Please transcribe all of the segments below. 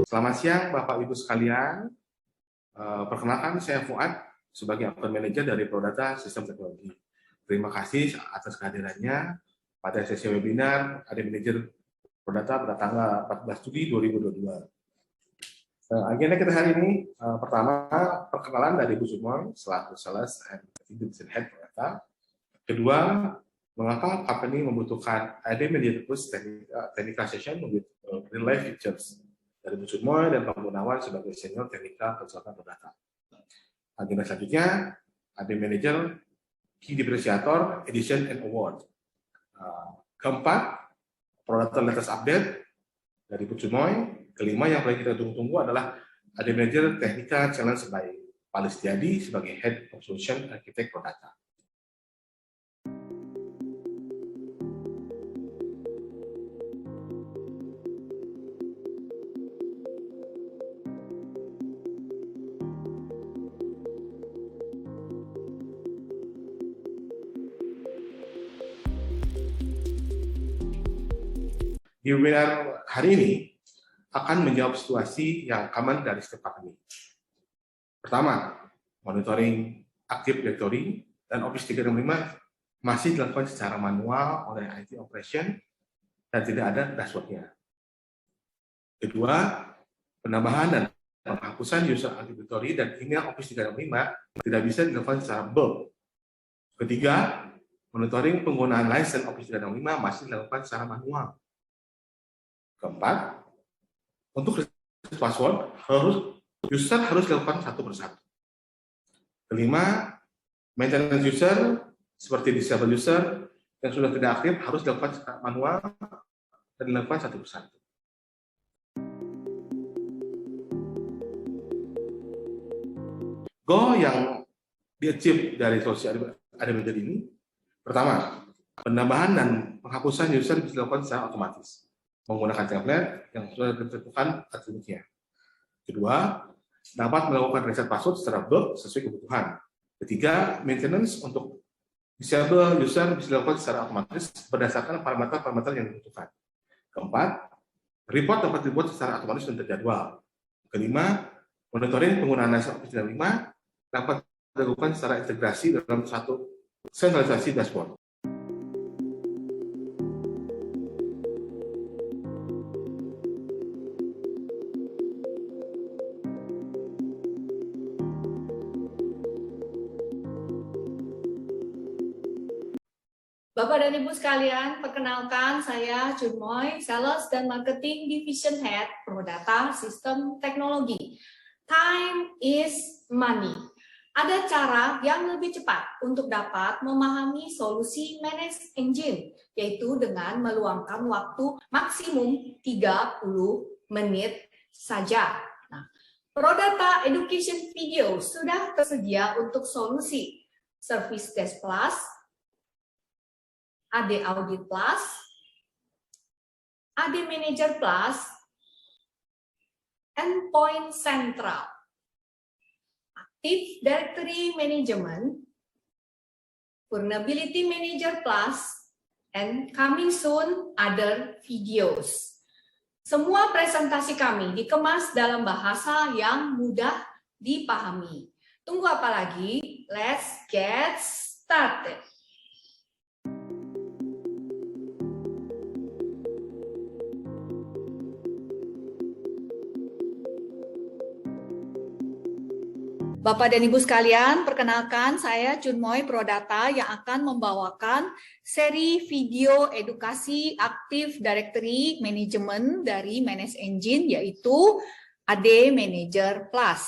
Selamat siang Bapak Ibu sekalian. Perkenalkan saya Fuad sebagai Account Manager dari Prodata Sistem Teknologi. Terima kasih atas kehadirannya pada sesi webinar AD Manager Prodata pada tanggal 14 Juli 2022. Agenda kita hari ini pertama perkenalan dari Bu Sumoy selaku Sales and Division Head Prodata. Kedua, mengapa company membutuhkan AD Manager Plus Technical Session with real life features dari Bu Sumoy dan Pak Gunawan sebagai Senior Technical Consultant Prodata. Agenda selanjutnya, AD Manager Key Differentiator Edition and Award. Keempat, Prodata Latest Update dari Bu Sumoy. Kelima, yang paling kita tunggu-tunggu adalah AD Manager Technical Challenge by Pak Listiadi sebagai Head of Solution Architect Prodata. Di webinar hari ini akan menjawab situasi yang common dari setiap company. Pertama, monitoring Active Directory dan Office 365 masih dilakukan secara manual oleh IT Operation dan tidak ada dashboard-nya. Kedua, penambahan dan penghapusan user Active Directory dan email Office 365 tidak bisa dilakukan secara bulk. Ketiga, monitoring penggunaan license Office 365 masih dilakukan secara manual. Keempat, untuk reset password user harus dilakukan satu persatu. Kelima, maintenance user seperti disable user yang sudah tidak aktif harus dilakukan secara manual dan dilakukan satu persatu. Goal yang di-achieve dari solusi AD Manager ini, pertama, penambahan dan penghapusan user bisa dilakukan secara otomatis menggunakan template yang sudah ditentukan atributnya. Kedua, dapat melakukan reset password secara bulk sesuai kebutuhan. Ketiga, maintenance untuk disable user bisa dilakukan secara otomatis berdasarkan parameter-parameter yang dibutuhkan. Keempat, report dapat dibuat secara otomatis dan terjadwal. Kelima, monitoring penggunaan license Office 365 dapat dilakukan secara integrasi dalam satu sentralisasi dashboard. Bapak dan Ibu sekalian, perkenalkan saya Junmoy, Sales dan Marketing Division Head Prodata Sistem Teknologi. Time is money. Ada cara yang lebih cepat untuk dapat memahami solusi Manage Engine, yaitu dengan meluangkan waktu maksimum 30 menit saja. Nah, Prodata Education Video sudah tersedia untuk solusi Service Desk Plus, AD Audit Plus, AD Manager Plus, Endpoint Central, Active Directory Management, Vulnerability Manager Plus, and coming soon other videos. Semua presentasi kami dikemas dalam bahasa yang mudah dipahami. Tunggu apa lagi? Let's get started. Bapak dan Ibu sekalian, perkenalkan saya Junmoy Prodata yang akan membawakan seri video edukasi Active Directory Management dari Manage Engine, yaitu AD Manager Plus.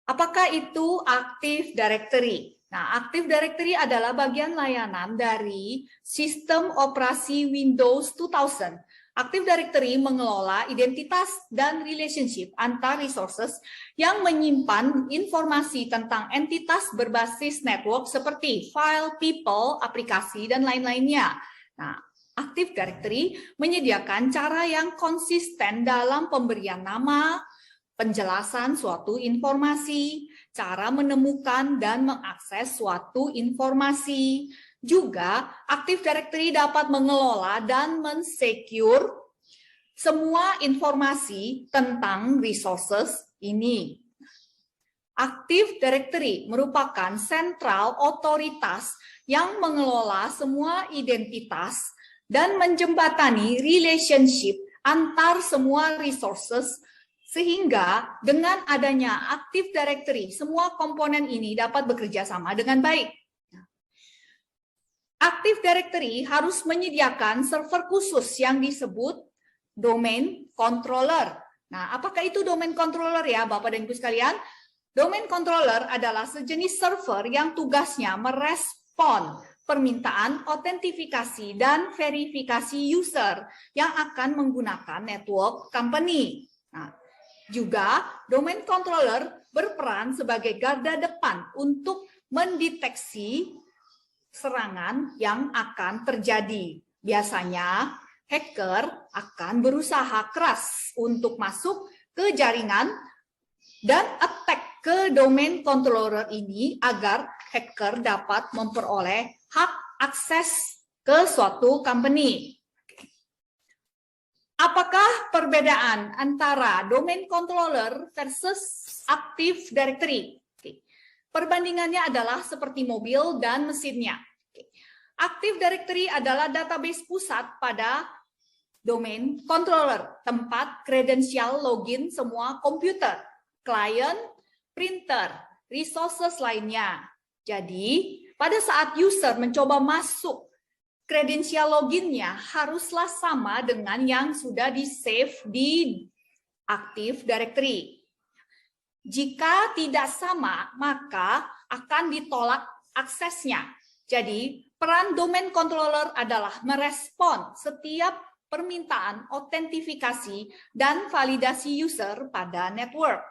Apakah itu Active Directory? Nah, Active Directory adalah bagian layanan dari sistem operasi Windows 2000. Active Directory mengelola identitas dan relationship antar resources yang menyimpan informasi tentang entitas berbasis network seperti file, people, aplikasi, dan lain-lainnya. Nah, Active Directory menyediakan cara yang konsisten dalam pemberian nama, penjelasan suatu informasi, cara menemukan dan mengakses suatu informasi, Juga Active Directory dapat mengelola dan mensecure semua informasi tentang resources ini. Active Directory merupakan sentral otoritas yang mengelola semua identitas dan menjembatani relationship antar semua resources, sehingga dengan adanya Active Directory, semua komponen ini dapat bekerja sama dengan baik. Active Directory harus menyediakan server khusus yang disebut domain controller. Nah, apakah itu domain controller ya, Bapak dan Ibu sekalian? Domain controller adalah sejenis server yang tugasnya merespon permintaan autentifikasi dan verifikasi user yang akan menggunakan network company. Nah, juga domain controller berperan sebagai garda depan untuk mendeteksi serangan yang akan terjadi. Biasanya hacker akan berusaha keras untuk masuk ke jaringan dan attack ke domain controller ini agar hacker dapat memperoleh hak akses ke suatu company. Apakah perbedaan antara domain controller versus Active Directory? Perbandingannya adalah seperti mobil dan mesinnya. Active Directory adalah database pusat pada domain controller, tempat kredensial login semua komputer, klien, printer, resources lainnya. Jadi, pada saat user mencoba masuk, kredensial loginnya haruslah sama dengan yang sudah di-save di Active Directory. Jika tidak sama, maka akan ditolak aksesnya. Jadi, peran domain controller adalah merespon setiap permintaan autentifikasi dan validasi user pada network.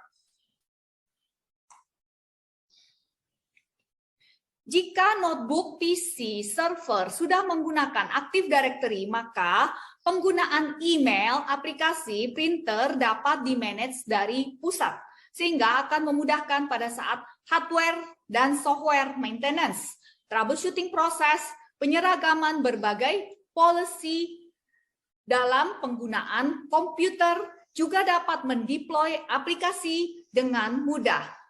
Jika notebook, PC, server sudah menggunakan Active Directory, maka penggunaan email, aplikasi, printer dapat di-manage dari pusat, sehingga akan memudahkan pada saat hardware dan software maintenance, troubleshooting proses, penyeragaman berbagai policy dalam penggunaan komputer, juga dapat mendeploy aplikasi dengan mudah.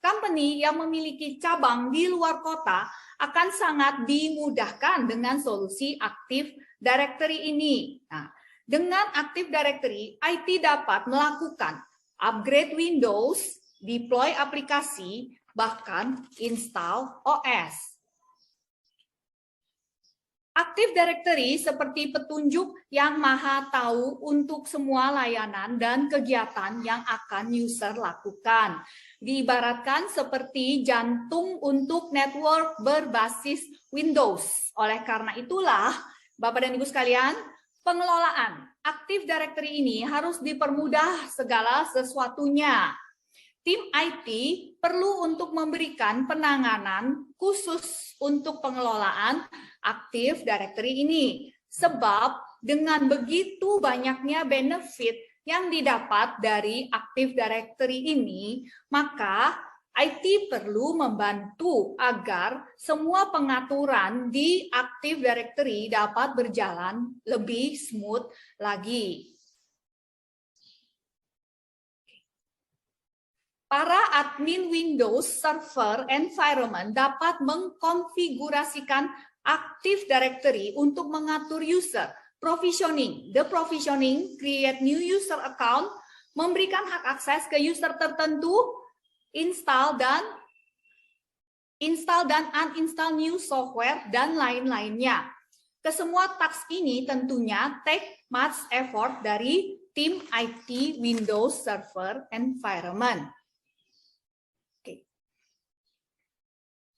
Company yang memiliki cabang di luar kota akan sangat dimudahkan dengan solusi Active Directory ini. Nah, dengan Active Directory, IT dapat melakukan upgrade Windows, deploy aplikasi, bahkan install OS. Active Directory seperti petunjuk yang maha tahu untuk semua layanan dan kegiatan yang akan user lakukan. Diibaratkan seperti jantung untuk network berbasis Windows. Oleh karena itulah, Bapak dan Ibu sekalian, pengelolaan Active Directory ini harus dipermudah segala sesuatunya. Tim IT perlu untuk memberikan penanganan khusus untuk pengelolaan Active Directory ini. Sebab dengan begitu banyaknya benefit yang didapat dari Active Directory ini, maka IT perlu membantu agar semua pengaturan di Active Directory dapat berjalan lebih smooth lagi. Para admin Windows Server Environment dapat mengkonfigurasikan Active Directory untuk mengatur user. Provisioning. The provisioning, create new user account, memberikan hak akses ke user tertentu, install dan uninstall new software, dan lain-lainnya. Kesemua task ini tentunya take much effort dari tim IT Windows Server Environment.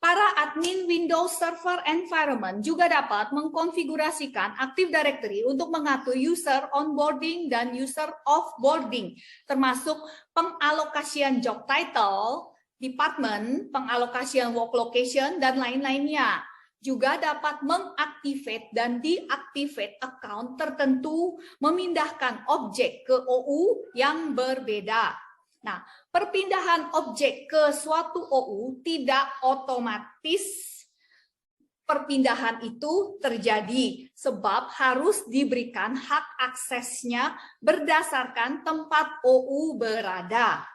Para admin Windows Server Environment juga dapat mengkonfigurasikan Active Directory untuk mengatur user onboarding dan user offboarding, termasuk pengalokasian job title, department, pengalokasian work location, dan lain-lainnya. Juga dapat mengaktifkan dan deactivate account tertentu, memindahkan objek ke OU yang berbeda. Nah, perpindahan objek ke suatu OU tidak otomatis perpindahan itu terjadi sebab harus diberikan hak aksesnya berdasarkan tempat OU berada.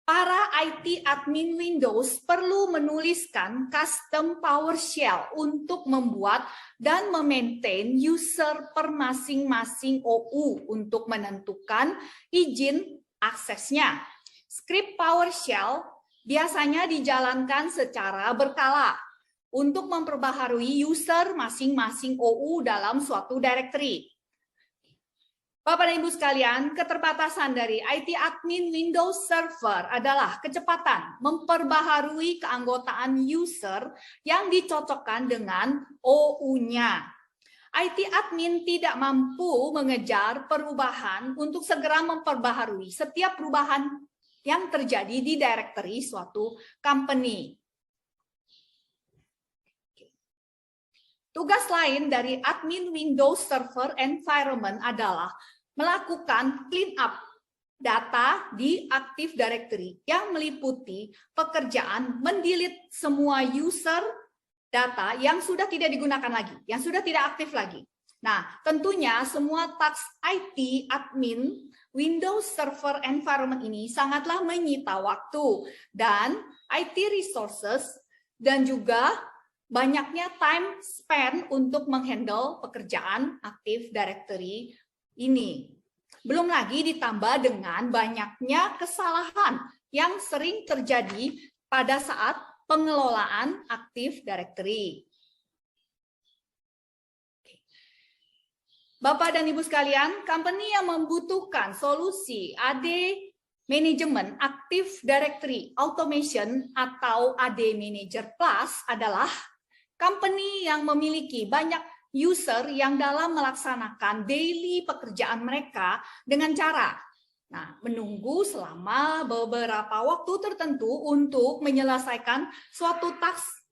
Para IT admin Windows perlu menuliskan custom PowerShell untuk membuat dan memaintain user per masing-masing OU untuk menentukan izin aksesnya. Script PowerShell biasanya dijalankan secara berkala untuk memperbaharui user masing-masing OU dalam suatu directory. Bapak dan Ibu sekalian, keterbatasan dari IT admin Windows Server adalah kecepatan memperbaharui keanggotaan user yang dicocokkan dengan OU-nya. IT admin tidak mampu mengejar perubahan untuk segera memperbaharui setiap perubahan yang terjadi di directory suatu company. Tugas lain dari admin Windows Server Environment adalah melakukan clean up data di Active Directory yang meliputi pekerjaan mendelete semua user data yang sudah tidak digunakan lagi, yang sudah tidak aktif lagi. Nah, tentunya semua task IT admin Windows Server Environment ini sangatlah menyita waktu dan IT resources dan juga banyaknya time spend untuk menghandle pekerjaan Active Directory ini. Belum lagi ditambah dengan banyaknya kesalahan yang sering terjadi pada saat pengelolaan Active Directory. Bapak dan Ibu sekalian, company yang membutuhkan solusi AD Management Active Directory Automation atau AD Manager Plus adalah company yang memiliki banyak user yang dalam melaksanakan daily pekerjaan mereka dengan cara menunggu selama beberapa waktu tertentu untuk menyelesaikan suatu task.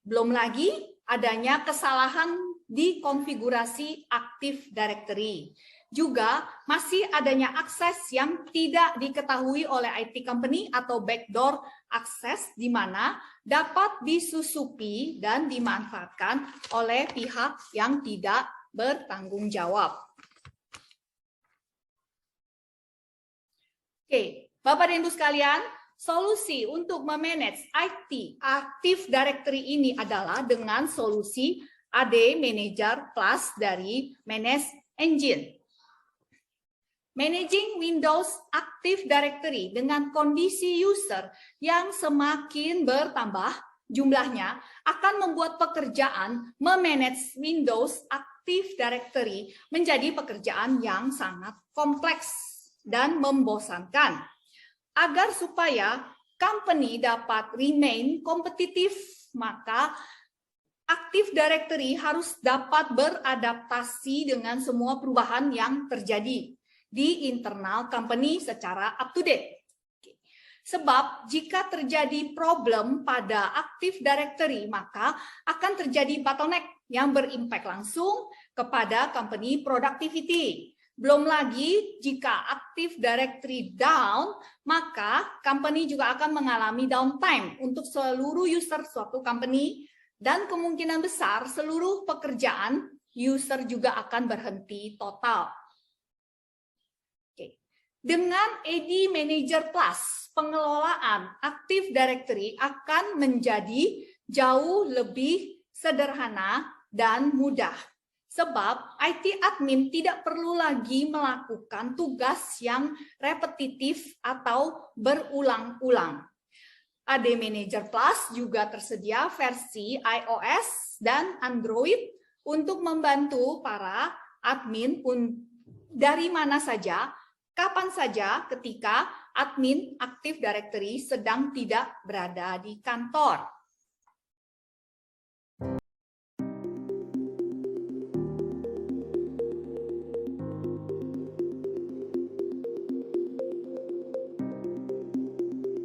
Belum lagi adanya kesalahan di konfigurasi Active Directory. Juga masih adanya akses yang tidak diketahui oleh IT company atau backdoor akses di mana dapat disusupi dan dimanfaatkan oleh pihak yang tidak bertanggung jawab. Oke, Bapak dan Ibu sekalian, solusi untuk memanage IT Active Directory ini adalah dengan solusi AD Manager Plus dari Manage Engine. Managing Windows Active Directory dengan kondisi user yang semakin bertambah jumlahnya akan membuat pekerjaan memanage Windows Active Directory menjadi pekerjaan yang sangat kompleks dan membosankan. Agar supaya company dapat remain kompetitif, maka Active Directory harus dapat beradaptasi dengan semua perubahan yang terjadi di internal company secara up to date. Sebab jika terjadi problem pada Active Directory, maka akan terjadi bottleneck yang berimpact langsung kepada company productivity. Belum lagi jika Active Directory down, maka company juga akan mengalami downtime untuk seluruh user suatu company dan kemungkinan besar seluruh pekerjaan user juga akan berhenti total. Dengan AD Manager Plus, pengelolaan Active Directory akan menjadi jauh lebih sederhana dan mudah. Sebab IT admin tidak perlu lagi melakukan tugas yang repetitif atau berulang-ulang. AD Manager Plus juga tersedia versi iOS dan Android untuk membantu para admin dari mana saja, kapan saja ketika admin Active Directory sedang tidak berada di kantor.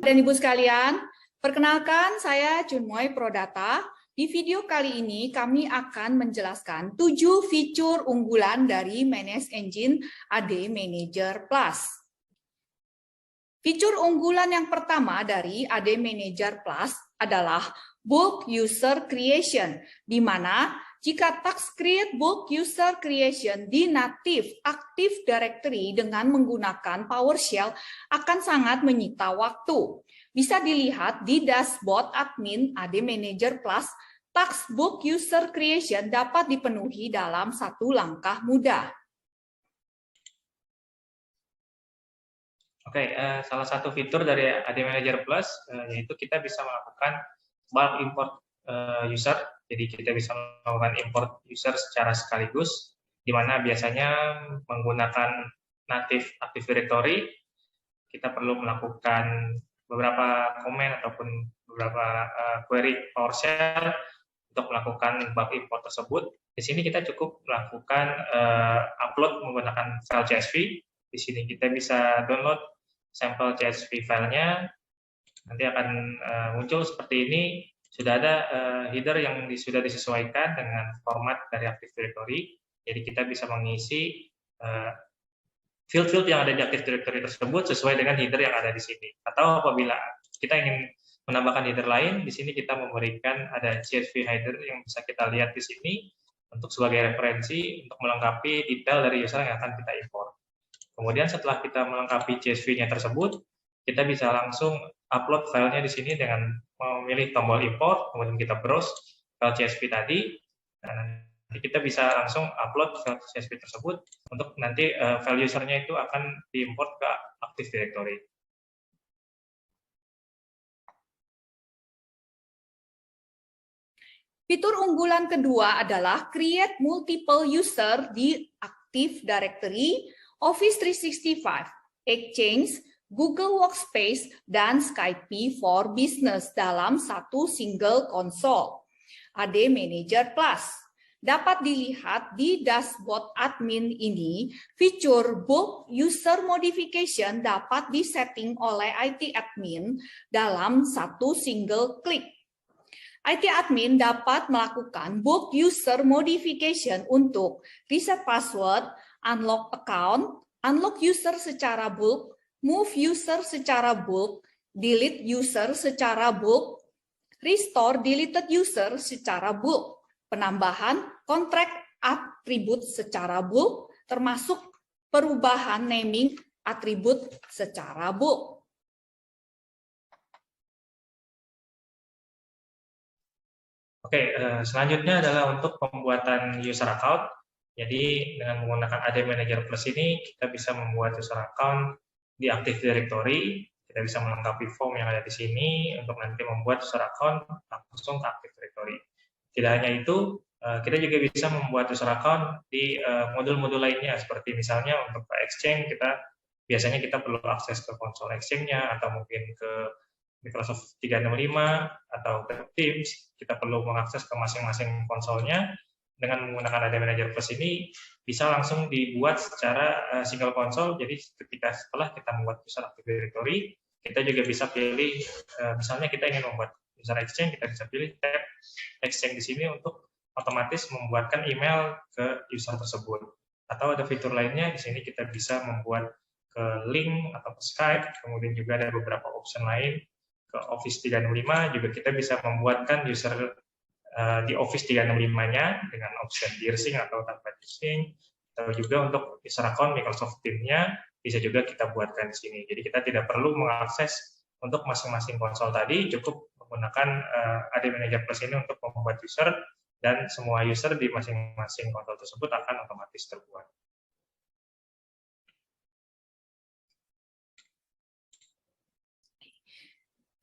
Dan Ibu sekalian, perkenalkan saya Junmoy Prodata. Di video kali ini kami akan menjelaskan 7 fitur unggulan dari Manage Engine AD Manager Plus. Fitur unggulan yang pertama dari AD Manager Plus adalah bulk user creation, di mana jika task create bulk user creation di native Active Directory dengan menggunakan PowerShell akan sangat menyita waktu. Bisa dilihat di dashboard admin AD Manager Plus, task bulk user creation dapat dipenuhi dalam satu langkah mudah. Oke, salah satu fitur dari AD Manager Plus yaitu kita bisa melakukan bulk import user. Jadi kita bisa melakukan import user secara sekaligus, di mana biasanya menggunakan native Active Directory, kita perlu melakukan beberapa komen ataupun beberapa query PowerShell untuk melakukan bulk import tersebut. Di sini kita cukup melakukan upload menggunakan file CSV. Di sini kita bisa download sampel CSV filenya. Nanti akan muncul seperti ini. Sudah ada header yang sudah disesuaikan dengan format dari Active Directory. Jadi kita bisa mengisi field-field yang ada di Active Directory tersebut sesuai dengan header yang ada di sini. Atau apabila kita ingin menambahkan header lain, di sini kita memberikan ada CSV header yang bisa kita lihat di sini untuk sebagai referensi untuk melengkapi detail dari user yang akan kita import. Kemudian setelah kita melengkapi CSV-nya tersebut, kita bisa langsung upload filenya di sini dengan memilih tombol import, kemudian kita browse file CSV tadi, dan nanti kita bisa langsung upload file CSV tersebut untuk nanti file usernya itu akan diimport ke Active Directory. Fitur unggulan kedua adalah create multiple user di Active Directory, Office 365, Exchange, Google Workspace, dan Skype for Business dalam satu single console. AD Manager Plus. Dapat dilihat di dashboard admin ini, fitur bulk user modification dapat disetting oleh IT admin dalam satu single klik. IT admin dapat melakukan bulk user modification untuk reset password, unlock account, unlock user secara bulk, move user secara bulk, delete user secara bulk, restore deleted user secara bulk, penambahan kontrak atribut secara bulk, termasuk perubahan naming atribut secara bulk. Oke, selanjutnya adalah untuk pembuatan user account. Jadi dengan menggunakan AD Manager Plus ini, kita bisa membuat user account di Active Directory. Kita bisa melengkapi form yang ada di sini untuk nanti membuat user account langsung ke Active Directory. Tidak hanya itu, kita juga bisa membuat user account di modul-modul lainnya, seperti misalnya untuk Exchange, biasanya kita perlu akses ke konsol Exchange-nya, atau mungkin ke Microsoft 365, atau ke Teams, kita perlu mengakses ke masing-masing konsolnya. Dengan menggunakan AD Manager Plus ini, bisa langsung dibuat secara single console. Jadi ketika setelah kita membuat user Active Directory, kita juga bisa pilih, misalnya kita ingin membuat user Exchange, kita bisa pilih tab Exchange di sini untuk otomatis membuatkan email ke user tersebut. Atau ada fitur lainnya, di sini kita bisa membuat ke link atau ke Skype, kemudian juga ada beberapa option lain ke Office 365, juga kita bisa membuatkan user di Office 365-nya dengan option dirsing atau tanpa dirsing, atau juga untuk user account Microsoft Teams-nya bisa juga kita buatkan di sini. Jadi kita tidak perlu mengakses untuk masing-masing konsol tadi, cukup menggunakan AD Manager Plus ini untuk membuat user, dan semua user di masing-masing konsol tersebut akan otomatis terbuat.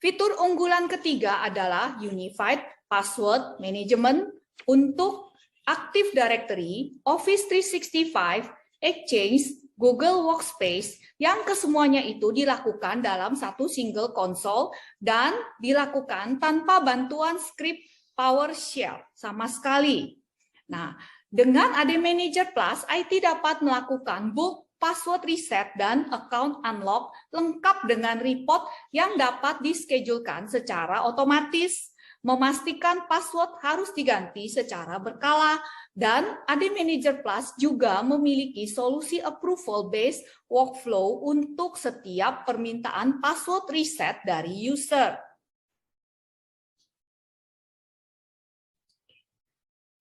Fitur unggulan ketiga adalah Unified Password Management untuk Active Directory, Office 365, Exchange, Google Workspace, yang kesemuanya itu dilakukan dalam satu single console dan dilakukan tanpa bantuan script PowerShell sama sekali. Nah, dengan AD Manager Plus, IT dapat melakukan bulk password reset dan account unlock lengkap dengan report yang dapat dischedulekan secara otomatis, memastikan password harus diganti secara berkala, dan AD Manager Plus juga memiliki solusi approval-based workflow untuk setiap permintaan password reset dari user.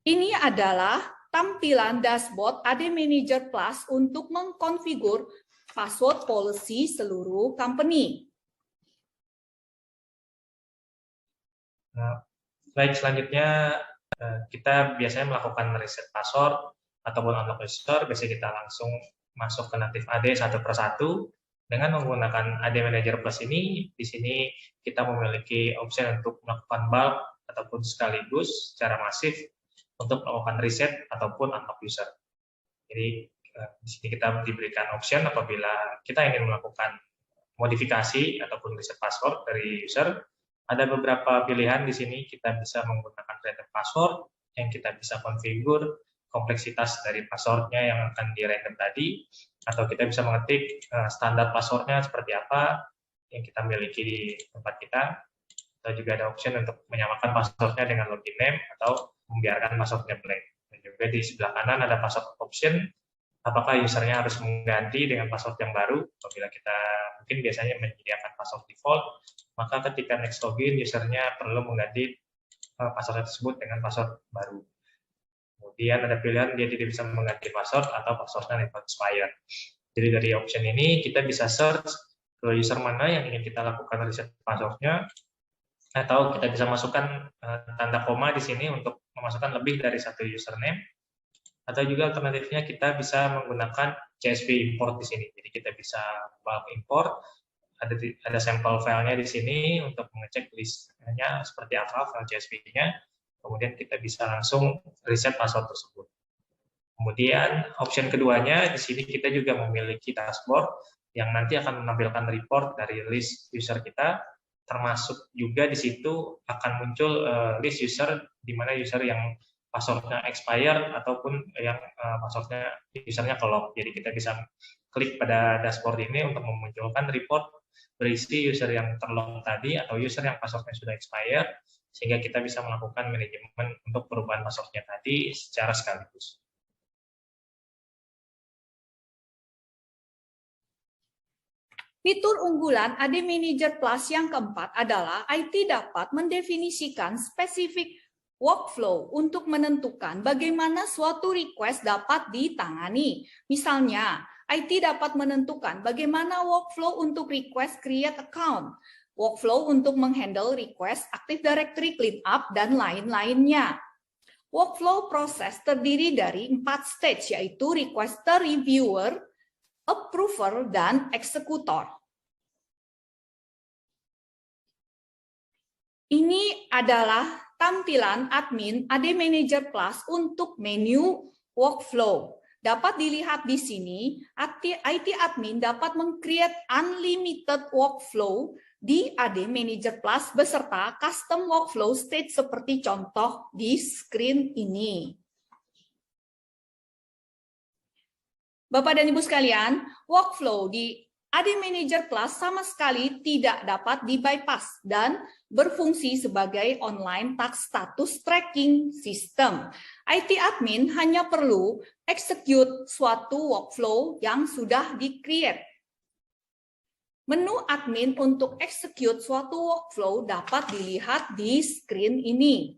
Ini adalah tampilan dashboard AD Manager Plus untuk mengkonfigur password policy seluruh company. Baik, selanjutnya kita biasanya melakukan reset password ataupun unlock user. Biasanya kita langsung masuk ke native AD satu persatu. Dengan menggunakan AD Manager Plus ini, di sini kita memiliki opsi untuk melakukan bulk ataupun sekaligus secara masif untuk melakukan reset ataupun unlock user. Jadi di sini kita diberikan option apabila kita ingin melakukan modifikasi ataupun reset password dari user. Ada beberapa pilihan di sini. Kita bisa menggunakan random password yang kita bisa konfigur kompleksitas dari passwordnya yang akan di-random tadi, atau kita bisa mengetik standar passwordnya seperti apa yang kita miliki di tempat kita, atau juga ada option untuk menyamakan passwordnya dengan login name atau membiarkan passwordnya blank. Dan juga di sebelah kanan ada password option, apakah usernya harus mengganti dengan password yang baru. Apabila kita mungkin biasanya menyediakan password default, maka ketika next login usernya perlu mengganti password tersebut dengan password baru. Kemudian ada pilihan dia tidak bisa mengganti password atau passwordnya expired. Jadi dari option ini kita bisa search ke user mana yang ingin kita lakukan reset passwordnya, atau kita bisa masukkan tanda koma di sini untuk memasukkan lebih dari satu username, atau juga alternatifnya kita bisa menggunakan CSV import di sini. Jadi kita bisa bulk import, ada sampel filenya di sini untuk mengecek listnya seperti apa file CSV-nya. Kemudian kita bisa langsung reset password tersebut. Kemudian option keduanya di sini kita juga memiliki dashboard yang nanti akan menampilkan report dari list user kita, termasuk juga di situ akan muncul list user di mana user yang passwordnya expired ataupun yang passwordnya usernya kelok. Jadi kita bisa klik pada dashboard ini untuk memunculkan report berisi user yang terlock tadi atau user yang passwordnya sudah expired, sehingga kita bisa melakukan manajemen untuk perubahan passwordnya tadi secara sekaligus. Fitur unggulan AD Manager Plus yang keempat adalah IT dapat mendefinisikan spesifik workflow untuk menentukan bagaimana suatu request dapat ditangani. Misalnya, IT dapat menentukan bagaimana workflow untuk request create account, workflow untuk menghandle request Active Directory cleanup, dan lain-lainnya. Workflow proses terdiri dari 4 stage, yaitu requester, reviewer, approver, dan eksekutor. Ini adalah tampilan admin AD Manager Plus untuk menu workflow. Dapat dilihat di sini, IT admin dapat meng-create unlimited workflow di AD Manager Plus beserta custom workflow stage seperti contoh di screen ini. Bapak dan Ibu sekalian, workflow di AD Manager Plus sama sekali tidak dapat di-bypass dan berfungsi sebagai online task status tracking system. IT admin hanya perlu execute suatu workflow yang sudah di-create. Menu admin untuk execute suatu workflow dapat dilihat di screen ini.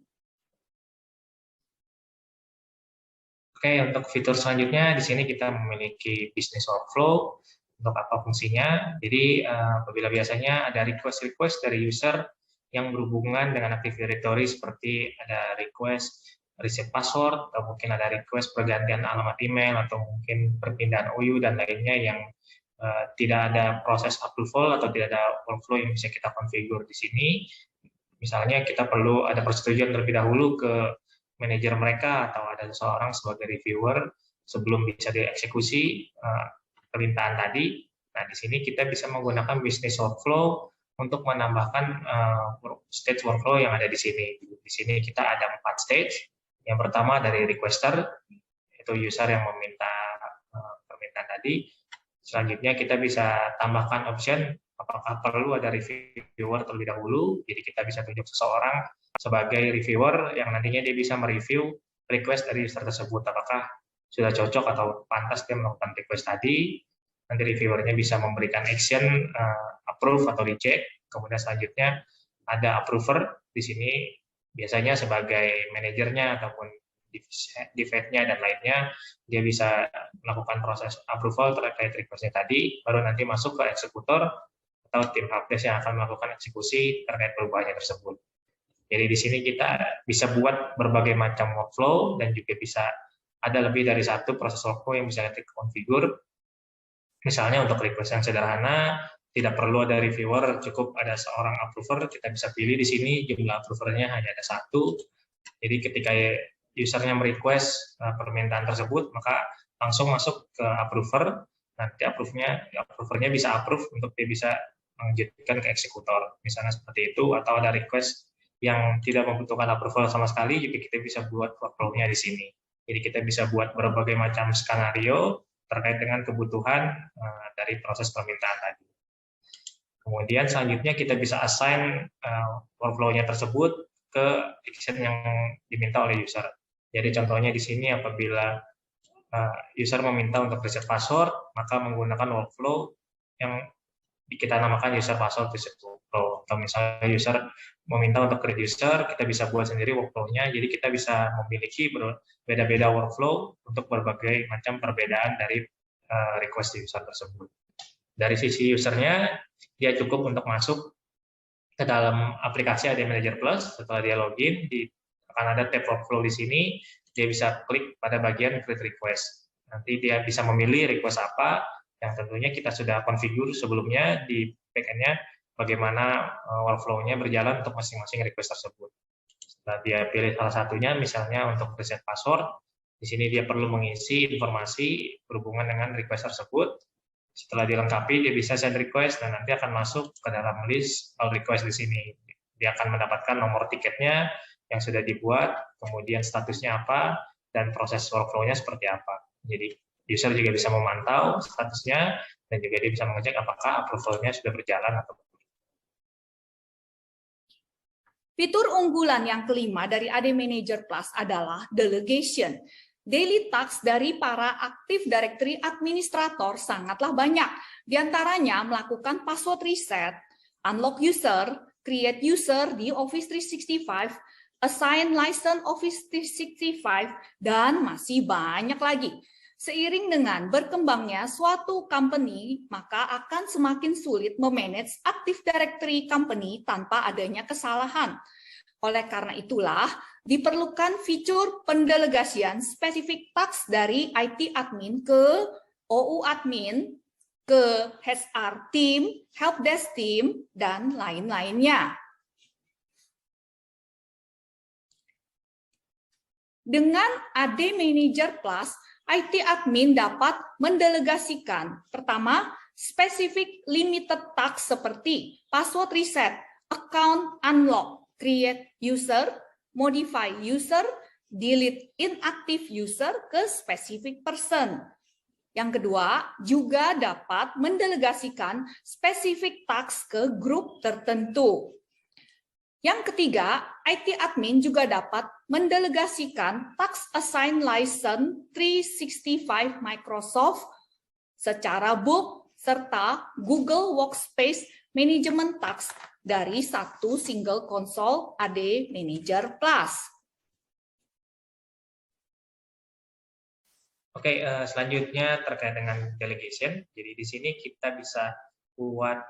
Oke, untuk fitur selanjutnya di sini kita memiliki business workflow. Untuk apa fungsinya? Jadi apabila biasanya ada request-request dari user yang berhubungan dengan Active Directory seperti ada request reset password, atau mungkin ada request pergantian alamat email, atau mungkin perpindahan OU dan lainnya yang tidak ada proses approval atau tidak ada workflow yang bisa kita konfigur di sini. Misalnya kita perlu ada persetujuan terlebih dahulu ke manajer mereka atau ada seseorang sebagai reviewer sebelum bisa dieksekusi permintaan tadi. Nah, di sini kita bisa menggunakan business workflow untuk menambahkan stage workflow yang ada di sini. Di sini kita ada 4 stage. Yang pertama dari requester, itu user yang meminta permintaan tadi. Selanjutnya kita bisa tambahkan option apakah perlu ada reviewer terlebih dahulu. Jadi kita bisa tunjuk seseorang sebagai reviewer yang nantinya dia bisa mereview request dari user tersebut. Apakah sudah cocok atau pantas dia melakukan request tadi. Nanti reviewernya bisa memberikan action, approve atau reject. Kemudian selanjutnya ada approver di sini biasanya sebagai manajernya ataupun divide-nya dan lainnya, dia bisa melakukan proses approval terkait request-nya tadi, baru nanti masuk ke eksekutor atau tim helpdesk yang akan melakukan eksekusi terkait perubahannya tersebut. Jadi di sini kita bisa buat berbagai macam workflow dan juga bisa ada lebih dari satu proses workflow yang bisa kita configure. Misalnya untuk request yang sederhana, tidak perlu ada reviewer, cukup ada seorang approver, kita bisa pilih di sini jumlah approvernya hanya ada satu. Jadi ketika usernya merequest permintaan tersebut, maka langsung masuk ke approver, nanti approvernya bisa approve untuk dia bisa melanjutkan ke eksekutor. Misalnya seperti itu, atau ada request yang tidak membutuhkan approval sama sekali, juga kita bisa buat workflow-nya di sini. Jadi kita bisa buat berbagai macam skenario terkait dengan kebutuhan dari proses permintaan tadi. Kemudian selanjutnya kita bisa assign workflow-nya tersebut ke action yang diminta oleh user. Jadi contohnya di sini apabila user meminta untuk reset password, maka menggunakan workflow yang kita namakan user password reset workflow. Atau misalnya user meminta untuk create user, kita bisa buat sendiri workflow-nya. Jadi kita bisa memiliki beda-beda workflow untuk berbagai macam perbedaan dari request user tersebut. Dari sisi usernya, dia cukup untuk masuk ke dalam aplikasi AD Manager Plus. Setelah dia login, akan ada tab workflow di sini. Dia bisa klik pada bagian create request. Nanti dia bisa memilih request apa yang tentunya kita sudah configure sebelumnya di backend-nya, bagaimana workflow-nya berjalan untuk masing-masing request tersebut. Setelah dia pilih salah satunya, misalnya untuk reset password, di sini dia perlu mengisi informasi berhubungan dengan request tersebut. Setelah dilengkapi, dia bisa send request dan nanti akan masuk ke dalam list all request di sini. Dia akan mendapatkan nomor tiketnya yang sudah dibuat, kemudian statusnya apa, dan proses workflow-nya seperti apa. Jadi user juga bisa memantau statusnya dan juga dia bisa mengecek apakah approval-nya sudah berjalan atau belum. Fitur unggulan yang kelima dari AD Manager Plus adalah delegation. Daily tasks dari para Active Directory administrator sangatlah banyak. Di antaranya melakukan password reset, unlock user, create user di Office 365, assign license Office 365, dan masih banyak lagi. Seiring dengan berkembangnya suatu company, maka akan semakin sulit memanage Active Directory company tanpa adanya kesalahan. Oleh karena itulah, diperlukan fitur pendelegasian spesifik task dari IT admin ke OU admin, ke HR team, helpdesk team, dan lain-lainnya. Dengan AD Manager Plus, IT admin dapat mendelegasikan pertama, spesifik limited task seperti password reset, account unlock, create user, modify user, delete inactive user ke specific person. Yang kedua, juga dapat mendelegasikan spesifik task ke grup tertentu. Yang ketiga, IT admin juga dapat mendelegasikan task assign license 365 Microsoft secara bulk serta Google Workspace Management Task dari satu single console AD Manager Plus. Oke, selanjutnya terkait dengan delegation. Jadi di sini kita bisa buat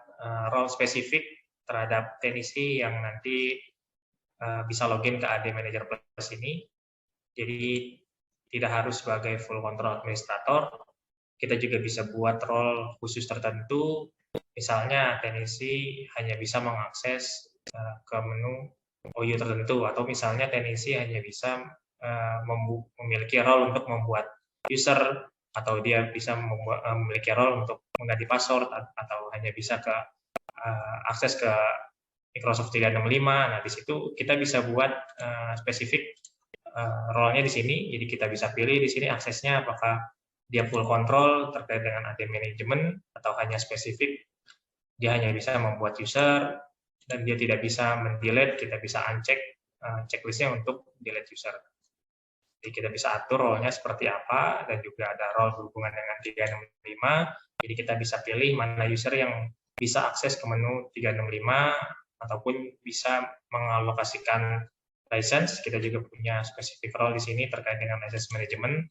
role spesifik terhadap teknisi yang nanti bisa login ke AD Manager Plus ini. Jadi tidak harus sebagai full control administrator. Kita juga bisa buat role khusus tertentu. Misalnya teknisi hanya bisa mengakses ke menu OU tertentu, atau misalnya teknisi hanya bisa memiliki role untuk membuat user, atau dia bisa memiliki role untuk mengganti password, atau hanya bisa akses ke Microsoft 365. Nah, di situ kita bisa buat spesifik role-nya di sini. Jadi kita bisa pilih di sini aksesnya apakah dia full control terkait dengan AD management atau hanya spesifik. Dia hanya bisa membuat user dan dia tidak bisa mendelete. Kita bisa uncheck checklistnya untuk delete user. Jadi kita bisa atur role-nya seperti apa, dan juga ada role berhubungan dengan 365. Jadi kita bisa pilih mana user yang bisa akses ke menu 365 ataupun bisa mengalokasikan license, kita juga punya specific role di sini terkait dengan license management.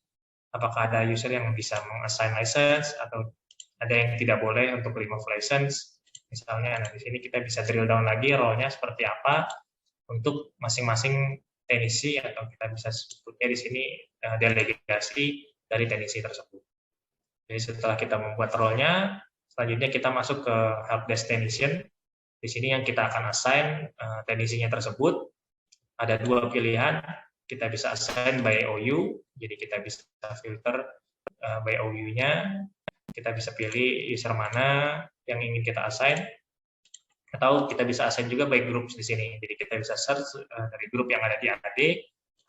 Apakah ada user yang bisa meng-assign license atau ada yang tidak boleh untuk remove license. Misalnya, nah di sini kita bisa drill down lagi role-nya seperti apa untuk masing-masing teknisi, atau kita bisa sebutnya di sini delegasi dari teknisi tersebut. Jadi setelah kita membuat role-nya, selanjutnya kita masuk ke helpdesk technician. Di sini yang kita akan assign teknisinya tersebut. Ada dua pilihan, kita bisa assign by OU, jadi kita bisa filter by OU-nya, kita bisa pilih user mana yang ingin kita assign, atau kita bisa assign juga by groups di sini. Jadi kita bisa search dari grup yang ada di AD,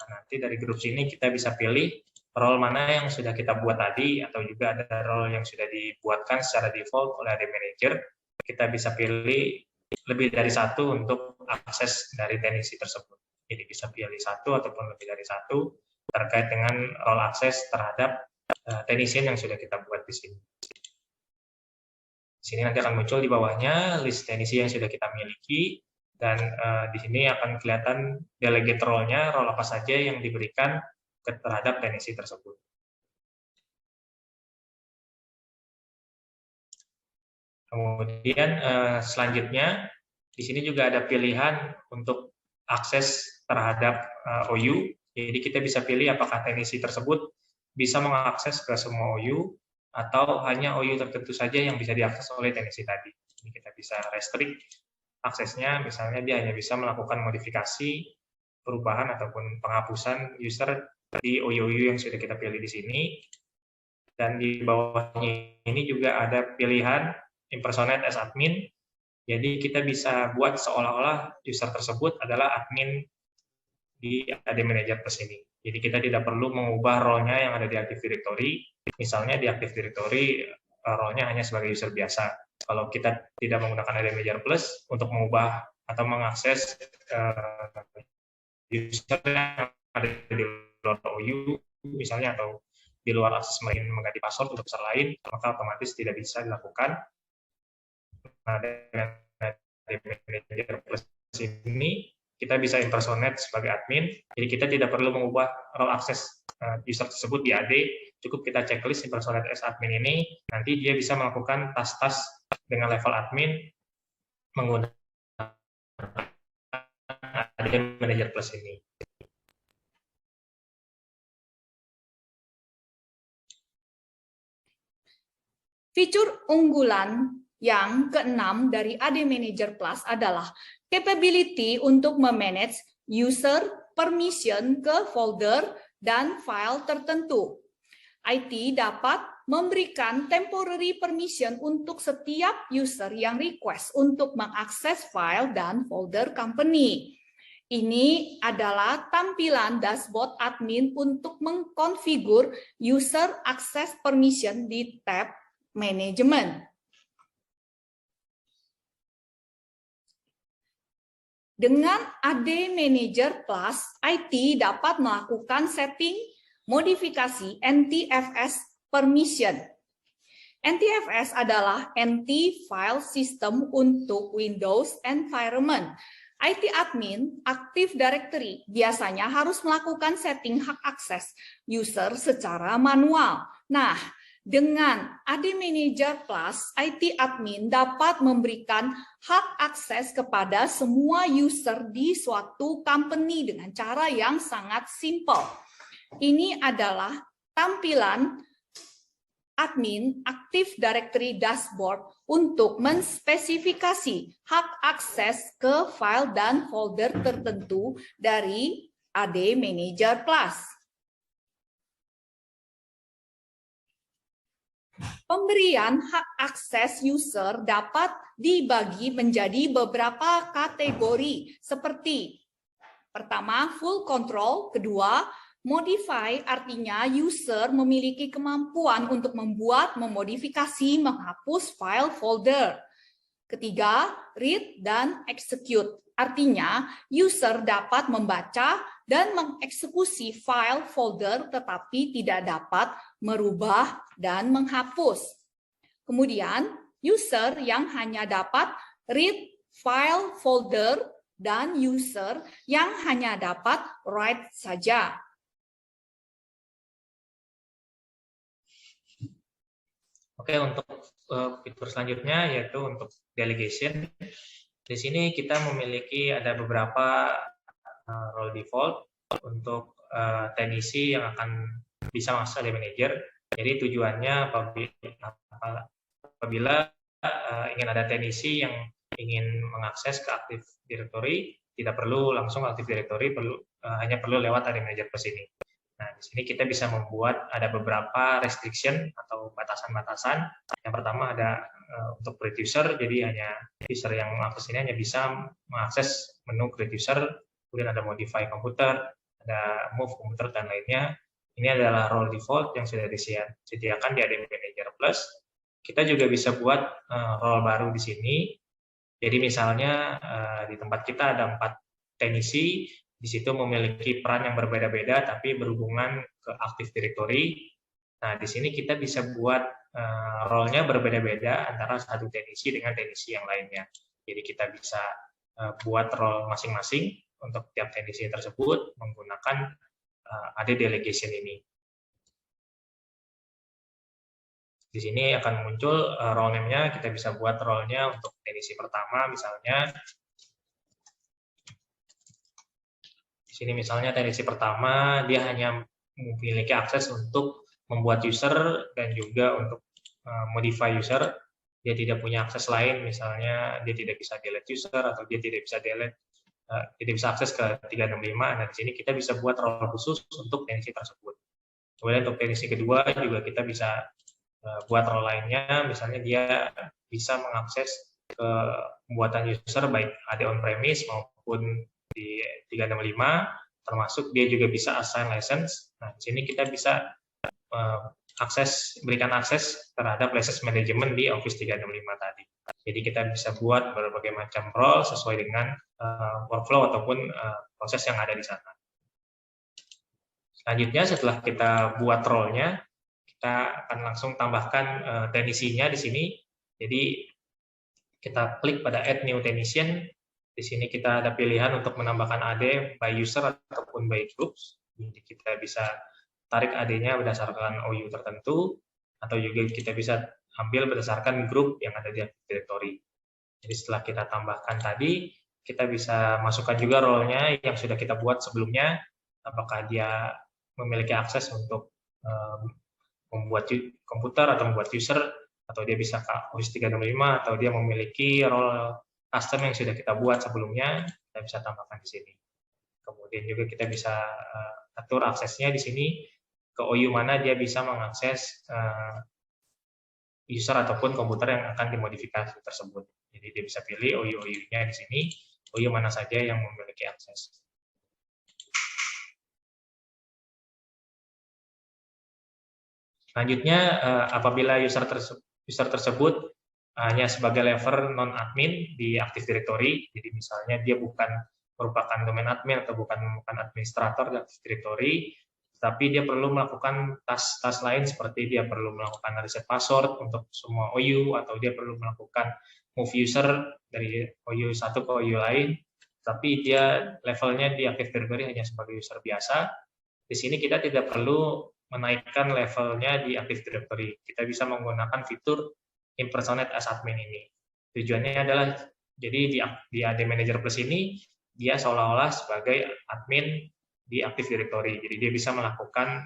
nanti dari grup sini kita bisa pilih role mana yang sudah kita buat tadi, atau juga ada role yang sudah dibuatkan secara default oleh AD Manager. Kita bisa pilih lebih dari satu untuk akses dari teknisi tersebut. Jadi bisa pilih satu ataupun lebih dari satu terkait dengan role akses terhadap technician yang sudah kita buat di sini. Di sini nanti akan muncul di bawahnya list teknisi yang sudah kita miliki, dan di sini akan kelihatan delegate role-nya, role apa saja yang diberikan terhadap teknisi tersebut. Kemudian selanjutnya di sini juga ada pilihan untuk akses terhadap OU. Jadi kita bisa pilih apakah teknisi tersebut bisa mengakses ke semua OU atau hanya OU tertentu saja yang bisa diakses oleh teknisi tadi. Jadi kita bisa restrict aksesnya, misalnya dia hanya bisa melakukan modifikasi, perubahan ataupun penghapusan user di OU yang sudah kita pilih di sini. Dan di bawahnya ini juga ada pilihan impersonate as admin. Jadi kita bisa buat seolah-olah user tersebut adalah admin di AD Manager Plus ini. Jadi kita tidak perlu mengubah role-nya yang ada di Active Directory. Misalnya di Active Directory role-nya hanya sebagai user biasa. Kalau kita tidak menggunakan AD Manager Plus untuk mengubah atau mengakses user yang ada di luar OU, misalnya, atau di luar akses mengganti password untuk user lain, maka otomatis tidak bisa dilakukan. Nah, dengan AD Manager Plus ini kita bisa impersonate sebagai admin, jadi kita tidak perlu mengubah role akses user tersebut di AD, cukup kita checklist impersonate as admin ini, nanti dia bisa melakukan tas-tas dengan level admin menggunakan AD Manager Plus ini. Fitur unggulan yang keenam dari AD Manager Plus adalah capability untuk memanage user permission ke folder dan file tertentu. IT dapat memberikan temporary permission untuk setiap user yang request untuk mengakses file dan folder company. Ini adalah tampilan dashboard admin untuk mengkonfigur user access permission di tab manajemen. Dengan AD Manager Plus, IT dapat melakukan setting modifikasi NTFS permission. NTFS adalah Anti-File System untuk Windows Environment. IT admin Active Directory biasanya harus melakukan setting hak akses user secara manual. Nah, dengan AD Manager Plus, IT admin dapat memberikan hak akses kepada semua user di suatu company dengan cara yang sangat simpel. Ini adalah tampilan admin Active Directory Dashboard untuk menspesifikasi hak akses ke file dan folder tertentu dari AD Manager Plus. Pemberian hak akses user dapat dibagi menjadi beberapa kategori seperti pertama, full control, kedua, modify, artinya user memiliki kemampuan untuk membuat, memodifikasi, menghapus file folder. Ketiga, read dan execute, artinya user dapat membaca dan mengeksekusi file folder tetapi tidak dapat merubah dan menghapus. Kemudian, user yang hanya dapat read file folder dan user yang hanya dapat write saja. Oke, untuk fitur selanjutnya yaitu untuk delegation. Di sini kita memiliki ada beberapa role default untuk teknisi yang akan bisa masuk AD Manager. Jadi tujuannya apabila ingin ada teknisi yang ingin mengakses ke Active Directory, tidak perlu langsung Active Directory, hanya perlu lewat AD Manager Plus ini. Nah, di sini kita bisa membuat ada beberapa restriction atau batasan-batasan. Yang pertama ada untuk create user, jadi hanya user yang mengakses ini hanya bisa mengakses menu create user, kemudian ada modify komputer, ada move komputer, dan lainnya. Ini adalah role default yang sudah disediakan di AD Manager Plus. Kita juga bisa buat role baru di sini. Jadi misalnya di tempat kita ada 4 teknisi, di situ memiliki peran yang berbeda-beda tapi berhubungan ke Active Directory. Nah, di sini kita bisa buat role-nya berbeda-beda antara satu teknisi dengan teknisi yang lainnya. Jadi kita bisa buat role masing-masing untuk tiap teknisi tersebut menggunakan AD Delegation ini. Di sini akan muncul role name-nya, kita bisa buat role-nya untuk teknisi pertama misalnya. Di sini misalnya teknisi pertama dia hanya memiliki akses untuk membuat user dan juga untuk modify user. Dia tidak punya akses lain, misalnya dia tidak bisa delete user atau dia tidak bisa delete, tidak bisa akses ke 365. Nah, di sini kita bisa buat role khusus untuk teknisi tersebut. Kemudian untuk teknisi kedua juga kita bisa buat role lainnya, misalnya dia bisa mengakses ke pembuatan user baik ada on-premise maupun di 365, termasuk dia juga bisa assign license. Nah, di sini kita bisa berikan akses terhadap license management di Office 365 tadi. Jadi kita bisa buat berbagai macam role sesuai dengan workflow ataupun proses yang ada di sana. Selanjutnya setelah kita buat role-nya, kita akan langsung tambahkan teknisinya di sini. Jadi kita klik pada Add New Technician. Di sini kita ada pilihan untuk menambahkan AD by user ataupun by groups. Jadi kita bisa tarik AD-nya berdasarkan OU tertentu, atau juga kita bisa ambil berdasarkan grup yang ada di Active Directory. Jadi setelah kita tambahkan tadi, kita bisa masukkan juga role-nya yang sudah kita buat sebelumnya, apakah dia memiliki akses untuk membuat komputer atau membuat user, atau dia bisa ke Office 365, atau dia memiliki role custom yang sudah kita buat sebelumnya, kita bisa tambahkan di sini. Kemudian juga kita bisa atur aksesnya di sini, ke OU mana dia bisa mengakses user ataupun komputer yang akan dimodifikasi tersebut. Jadi dia bisa pilih OU-nya di sini, OU mana saja yang memiliki akses. Selanjutnya, apabila user tersebut hanya sebagai level non-admin di Active Directory, jadi misalnya dia bukan merupakan domain admin atau bukan administrator di Active Directory, tapi dia perlu melakukan tas-tas lain seperti dia perlu melakukan reset password untuk semua OU, atau dia perlu melakukan move user dari OU satu ke OU lain, tapi dia levelnya di Active Directory hanya sebagai user biasa. Di sini kita tidak perlu menaikkan levelnya di Active Directory. Kita bisa menggunakan fitur impersonate as admin ini. Tujuannya adalah, jadi di AD Manager Plus ini, dia seolah-olah sebagai admin di Active Directory. Jadi dia bisa melakukan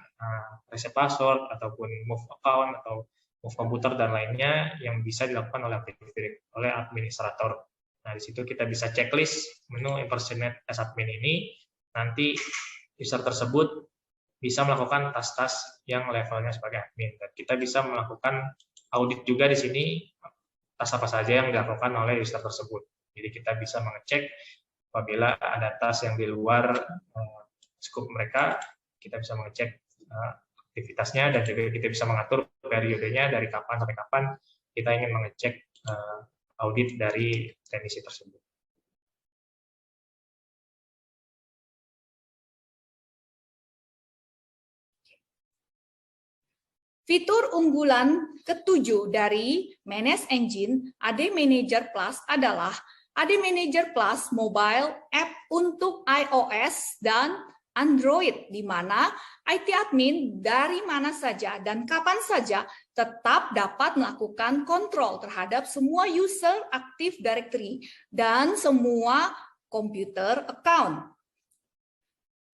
reset password ataupun move account atau move komputer dan lainnya yang bisa dilakukan oleh administrator. Nah, di situ kita bisa checklist menu impersonate as admin ini. Nanti user tersebut bisa melakukan tas-tas yang levelnya sebagai admin, dan kita bisa melakukan audit juga di sini tas apa saja yang dilakukan oleh user tersebut. Jadi kita bisa mengecek apabila ada tas yang di luar scope mereka, kita bisa mengecek aktivitasnya, dan juga kita bisa mengatur periodenya dari kapan sampai kapan kita ingin mengecek audit dari teknisi tersebut. Fitur unggulan ketujuh dari Manage Engine AD Manager Plus adalah AD Manager Plus mobile app untuk iOS dan Android, di mana IT admin dari mana saja dan kapan saja tetap dapat melakukan kontrol terhadap semua user Active Directory dan semua komputer account.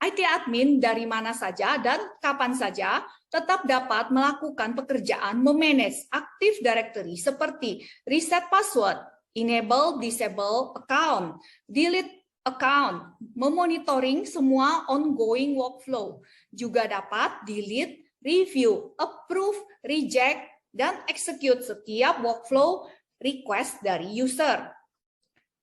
IT admin dari mana saja dan kapan saja tetap dapat melakukan pekerjaan memanage Active Directory seperti reset password, enable disable account, delete account, memonitoring semua ongoing workflow, juga dapat delete, review, approve, reject, dan execute setiap workflow request dari user.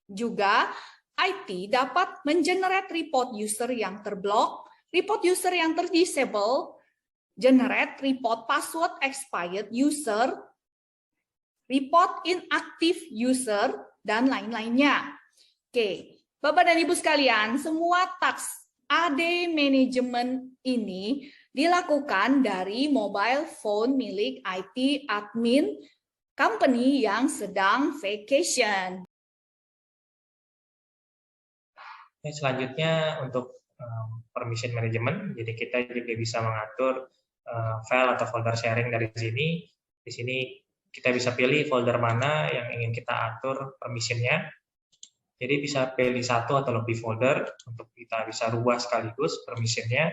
Juga IT dapat mengenerate report user yang terblok, report user yang terdisable, generate report password expired user, report inactive user, dan lain-lainnya. Oke. Bapak dan Ibu sekalian, semua task AD Management ini dilakukan dari mobile phone milik IT admin company yang sedang vacation. Selanjutnya untuk permission management, jadi kita juga bisa mengatur file atau folder sharing dari sini. Di sini kita bisa pilih folder mana yang ingin kita atur permissionnya. Jadi bisa pilih satu atau lebih folder untuk kita bisa rubah sekaligus permissionnya.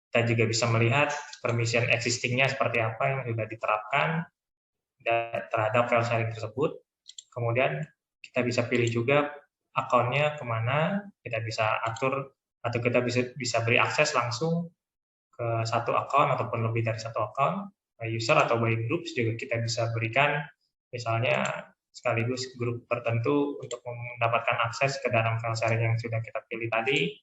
Kita juga bisa melihat permission existing-nya seperti apa yang sudah diterapkan terhadap file sharing tersebut. Kemudian kita bisa pilih juga akunnya kemana, kita bisa atur atau kita bisa beri akses langsung ke satu akun ataupun lebih dari satu akun. User atau by groups juga kita bisa berikan, misalnya sekaligus grup tertentu untuk mendapatkan akses ke dalam file sharing yang sudah kita pilih tadi.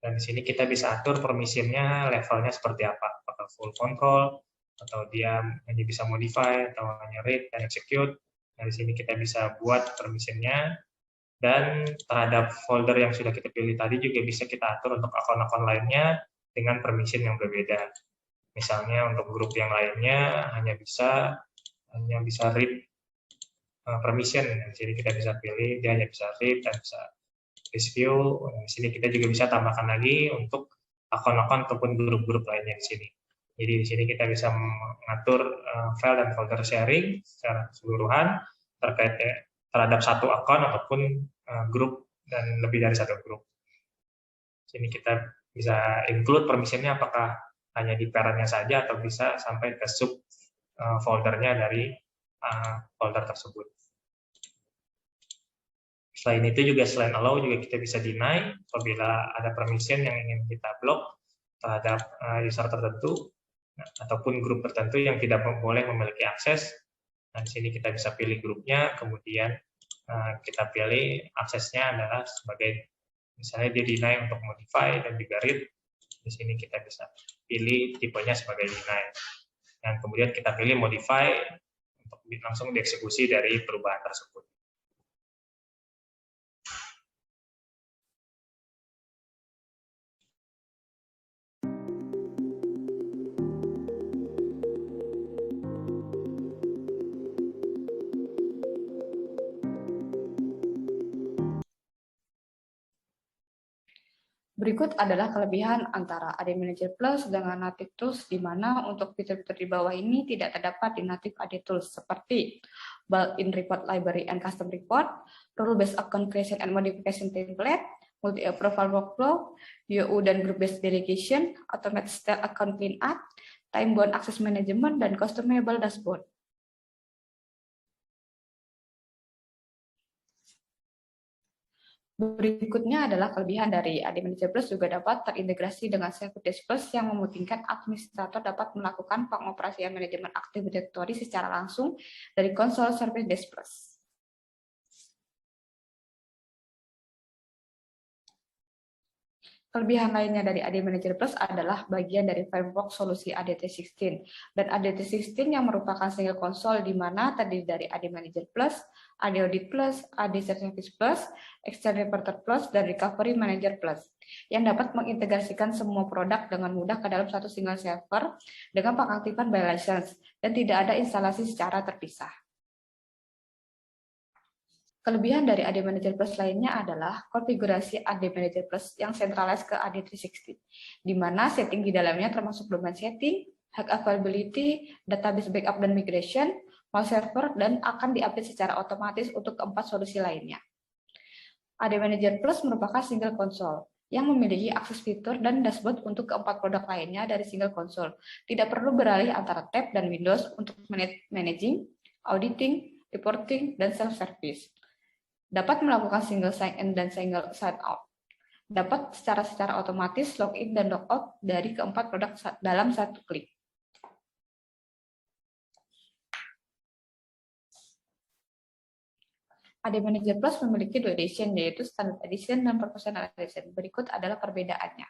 Dan di sini kita bisa atur permissionnya, levelnya seperti apa, apakah full control, atau dia hanya bisa modify, atau hanya read dan execute. Nah, di sini kita bisa buat permissionnya, dan terhadap folder yang sudah kita pilih tadi juga bisa kita atur untuk akun-akun lainnya dengan permission yang berbeda. Misalnya untuk grup yang lainnya hanya bisa read permission. Di sini kita bisa pilih dia hanya bisa read dan bisa review. Di sini kita juga bisa tambahkan lagi untuk akun-akun ataupun grup-grup lainnya di sini. Jadi di sini kita bisa mengatur file dan folder sharing secara keseluruhan terkait terhadap satu akun ataupun grup dan lebih dari satu grup. Di sini kita bisa include permissionnya apakah hanya di parentnya saja atau bisa sampai ke sub foldernya dari folder tersebut. Selain itu juga selain allow juga kita bisa deny apabila ada permission yang ingin kita blok terhadap user tertentu ataupun grup tertentu yang tidak boleh memiliki akses. Nah, di sini kita bisa pilih grupnya, kemudian kita pilih aksesnya adalah sebagai misalnya dia deny untuk modify dan juga read. Di sini kita bisa pilih tipenya sebagai deny. Dan kemudian kita pilih modify untuk langsung dieksekusi dari perubahan tersebut. Berikut adalah kelebihan antara AD Manager Plus dengan Native Tools, di mana untuk fitur-fitur di bawah ini tidak terdapat di Native AD Tools, seperti built-in report library and custom report, rule-based account creation and modification template, multi-approval workflow, UU dan group-based delegation, automated style account cleanup, time-bound access management, dan customizable dashboard. Berikutnya adalah kelebihan dari AD Manager Plus juga dapat terintegrasi dengan Service Plus yang memungkinkan administrator dapat melakukan pengoperasian manajemen Active Directory secara langsung dari konsol Service Desk Plus. Kelebihan lainnya dari AD Manager Plus adalah bagian dari framework solusi ADT16 dan ADT16 yang merupakan single konsol di mana terdiri dari AD Manager Plus, AD Audit Plus, AD Service Plus, External Reporter Plus, dan Recovery Manager Plus yang dapat mengintegrasikan semua produk dengan mudah ke dalam satu single server dengan pengaktifan by license dan tidak ada instalasi secara terpisah. Kelebihan dari AD Manager Plus lainnya adalah konfigurasi AD Manager Plus yang centralized ke AD 360, di mana setting di dalamnya termasuk domain setting, hack availability, database backup dan migration, file server, dan akan diupdate secara otomatis untuk keempat solusi lainnya. AD Manager Plus merupakan single console yang memiliki akses fitur dan dashboard untuk keempat produk lainnya dari single console. Tidak perlu beralih antara tab dan Windows untuk managing, auditing, reporting, dan self-service. Dapat melakukan single sign-in dan single sign-out. Dapat secara otomatis login dan logout dari keempat produk dalam satu klik. AD Manager Plus memiliki 2 edition, yaitu Standard Edition dan Professional Edition. Berikut adalah perbedaannya.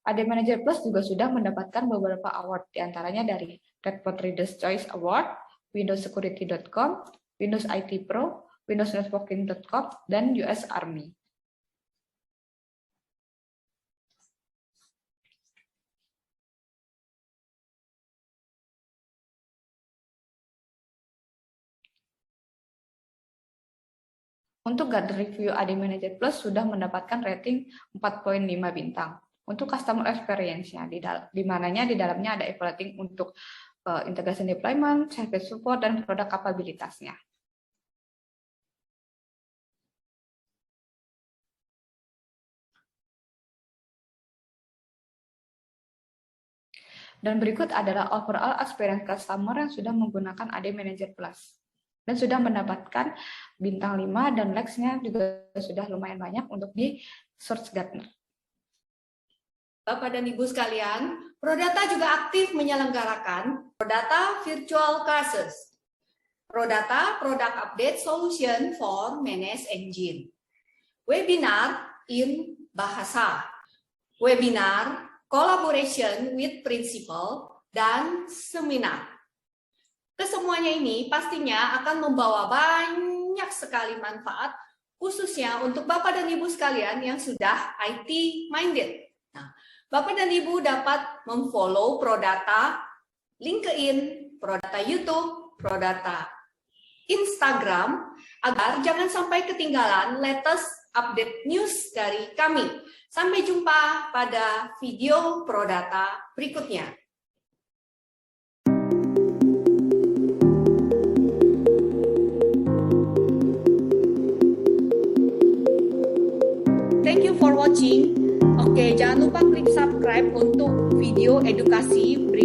AD Manager Plus juga sudah mendapatkan beberapa award, diantaranya dari Red Dot Reader's Choice Award, windowssecurity.com, Windows IT Pro, windowsnetworking.com, dan US Army. Untuk Gartner Review AD Manager Plus sudah mendapatkan rating 4.5 bintang. Untuk customer experience-nya, di mananya di dalamnya ada evaluating untuk integration deployment, service support, dan produk kapabilitasnya. Dan berikut adalah overall experience customer yang sudah menggunakan AD Manager Plus. Dan sudah mendapatkan bintang 5 dan likes-nya juga sudah lumayan banyak untuk di Search Gartner. Bapak dan Ibu sekalian, Prodata juga aktif menyelenggarakan Prodata Virtual Classes, Prodata Product Update Solution for Managed Engine, webinar in bahasa, webinar collaboration with principal, dan seminar. Kesemuanya ini pastinya akan membawa banyak sekali manfaat, khususnya untuk Bapak dan Ibu sekalian yang sudah IT minded. Nah, Bapak dan Ibu dapat memfollow Prodata LinkedIn, Prodata YouTube, Prodata Instagram, agar jangan sampai ketinggalan latest update news dari kami. Sampai jumpa pada video Prodata berikutnya. Thank you for watching. Oke, jangan lupa klik subscribe untuk video edukasi berikutnya.